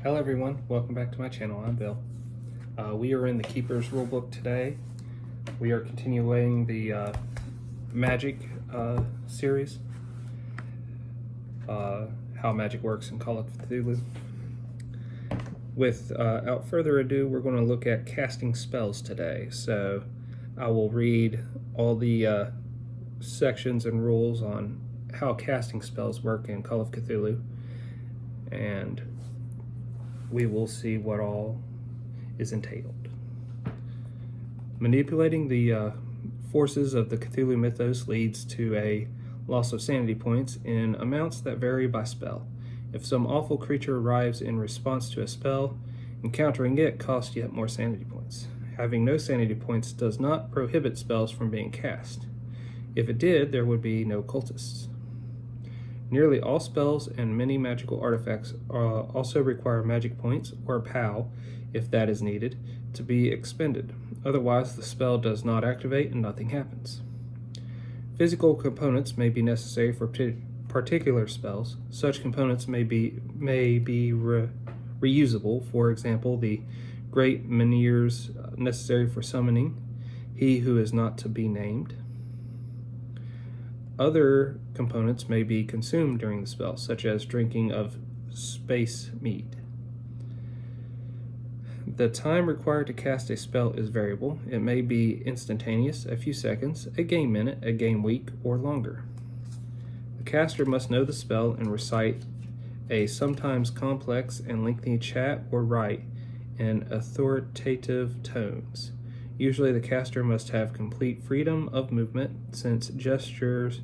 Hello everyone, welcome back to my channel. I'm Bill. We are in the Keeper's Rulebook today. We are continuing the Magic series, how magic works in Call of Cthulhu. Without further ado, we're going to look at casting spells today. So I will read all the sections and rules on how casting spells work in Call of Cthulhu, and we will see what all is entailed. Manipulating the forces of the Cthulhu mythos leads to a loss of sanity points in amounts that vary by spell. If some awful creature arrives in response to a spell, encountering it costs yet more sanity points. Having no sanity points does not prohibit spells from being cast. If it did, there would be no cultists. Nearly all spells and many magical artifacts also require magic points, or POW, if that is needed, to be expended. Otherwise, the spell does not activate and nothing happens. Physical components may be necessary for particular spells. Such components may be reusable. For example, the great menhirs necessary for summoning he who is not to be named. Other components may be consumed during the spell, such as drinking of space mead. The time required to cast a spell is variable. It may be instantaneous, a few seconds, a game minute, a game week, or longer. The caster must know the spell and recite a sometimes complex and lengthy chat or write in authoritative tones. Usually the caster must have complete freedom of movement, since gestures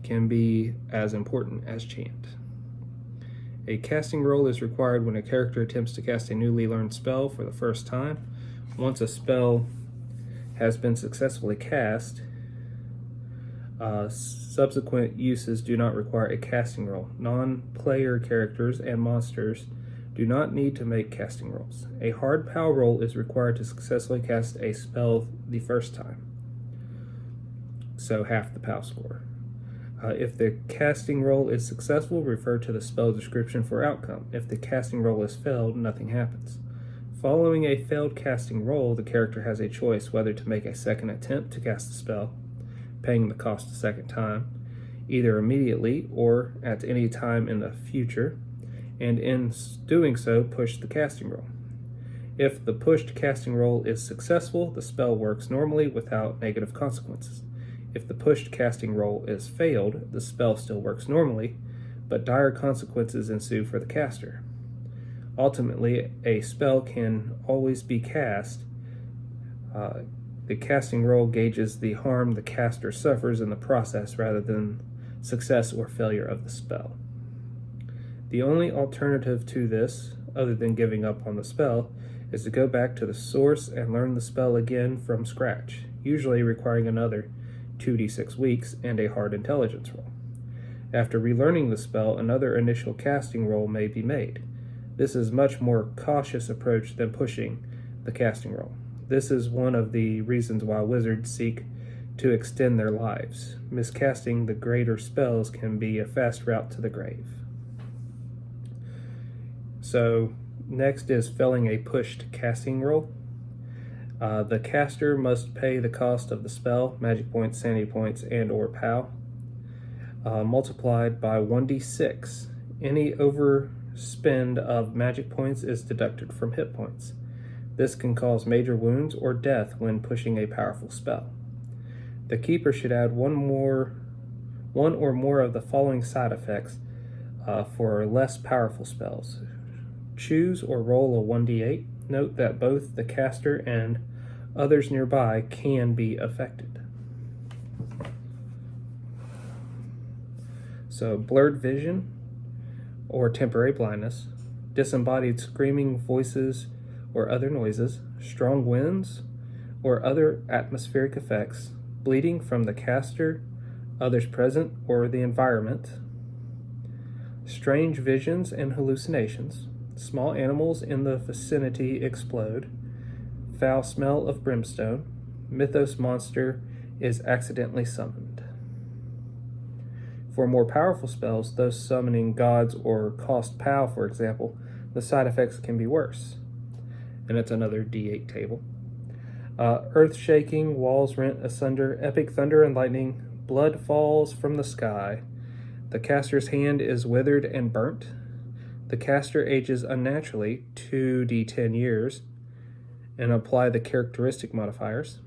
can be as important as chant. A casting roll is required when a character attempts to cast a newly learned spell for the first time. Once a spell has been successfully cast, subsequent uses do not require a casting roll. Non-player characters and monsters do not need to make casting rolls. A hard POW roll is required to successfully cast a spell the first time, so half the POW score. If the casting roll is successful, refer to the spell description for outcome. If the casting roll is failed, nothing happens. Following a failed casting roll, the character has a choice whether to make a second attempt to cast the spell, paying the cost a second time, either immediately or at any time in the future, and in doing so, push the casting roll. If the pushed casting roll is successful, the spell works normally without negative consequences. If the pushed casting roll is failed, the spell still works normally, but dire consequences ensue for the caster. Ultimately, a spell can always be cast. The casting roll gauges the harm the caster suffers in the process rather than success or failure of the spell. The only alternative to this, other than giving up on the spell, is to go back to the source and learn the spell again from scratch, usually requiring another 2d6 weeks and a hard intelligence roll. After relearning the spell, another initial casting roll may be made. This is a much more cautious approach than pushing the casting roll. This is one of the reasons why wizards seek to extend their lives. Miscasting the greater spells can be a fast route to the grave. So next is failing a pushed casting roll. The caster must pay the cost of the spell, magic points, sanity points, and or POW, multiplied by 1d6. Any overspend of magic points is deducted from hit points. This can cause major wounds or death when pushing a powerful spell. The keeper should add one or more of the following side effects for less powerful spells. Choose or roll a 1d8. Note that both the caster and others nearby can be affected. So, blurred vision or temporary blindness, disembodied screaming voices or other noises, strong winds or other atmospheric effects, bleeding from the caster, others present, or the environment, strange visions and hallucinations, small animals in the vicinity explode, foul smell of brimstone, mythos monster is accidentally summoned. For more powerful spells, those summoning gods or cost POW, for example, the side effects can be worse. And it's another D8 table. Earth shaking, walls rent asunder, epic thunder and lightning, blood falls from the sky. The caster's hand is withered and burnt. The caster ages unnaturally 2d10 years, and apply the characteristic modifiers.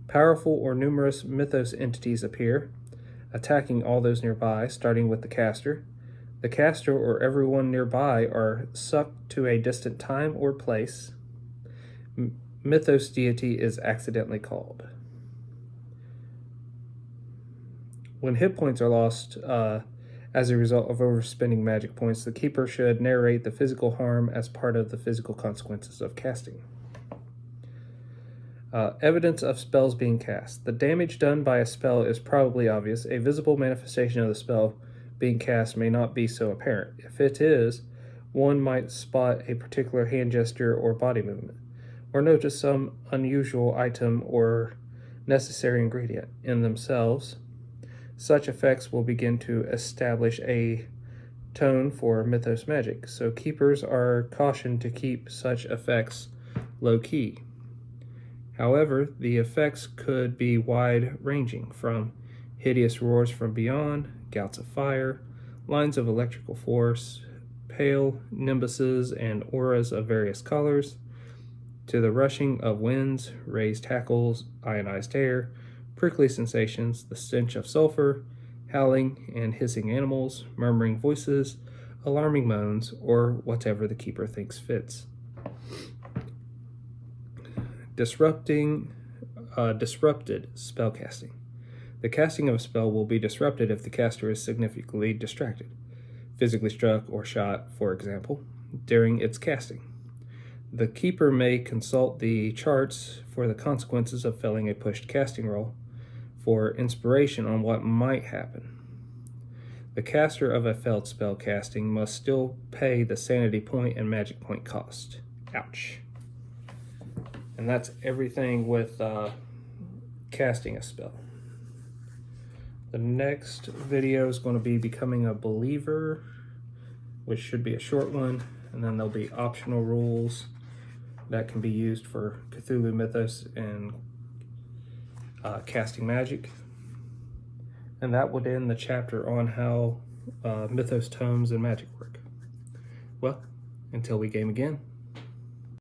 Powerful or numerous mythos entities appear, attacking all those nearby, starting with the caster. The caster or everyone nearby are sucked to a distant time or place. Mythos deity is accidentally called. When hit points are lost as a result of overspending magic points, the keeper should narrate the physical harm as part of the physical consequences of casting. Evidence of spells being cast. The damage done by a spell is probably obvious. A visible manifestation of the spell being cast may not be so apparent. If it is, one might spot a particular hand gesture or body movement, or notice some unusual item or necessary ingredient in themselves. Such effects will begin to establish a tone for mythos magic, so keepers are cautioned to keep such effects low-key. However, the effects could be wide-ranging, from hideous roars from beyond, gouts of fire, lines of electrical force, pale nimbuses and auras of various colors, to the rushing of winds, raised hackles, ionized air, prickly sensations, the stench of sulfur, howling and hissing animals, murmuring voices, alarming moans, or whatever the keeper thinks fits. Disrupted spellcasting. The casting of a spell will be disrupted if the caster is significantly distracted, physically struck or shot, for example, during its casting. The keeper may consult the charts for the consequences of failing a pushed casting roll for inspiration on what might happen. The caster of a failed spell casting must still pay the sanity point and magic point cost. Ouch. And that's everything with casting a spell. The next video is going to be becoming a believer, which should be a short one, and then there'll be optional rules that can be used for Cthulhu Mythos and casting magic. And that would end the chapter on how Mythos tomes and magic work. Well, until we game again.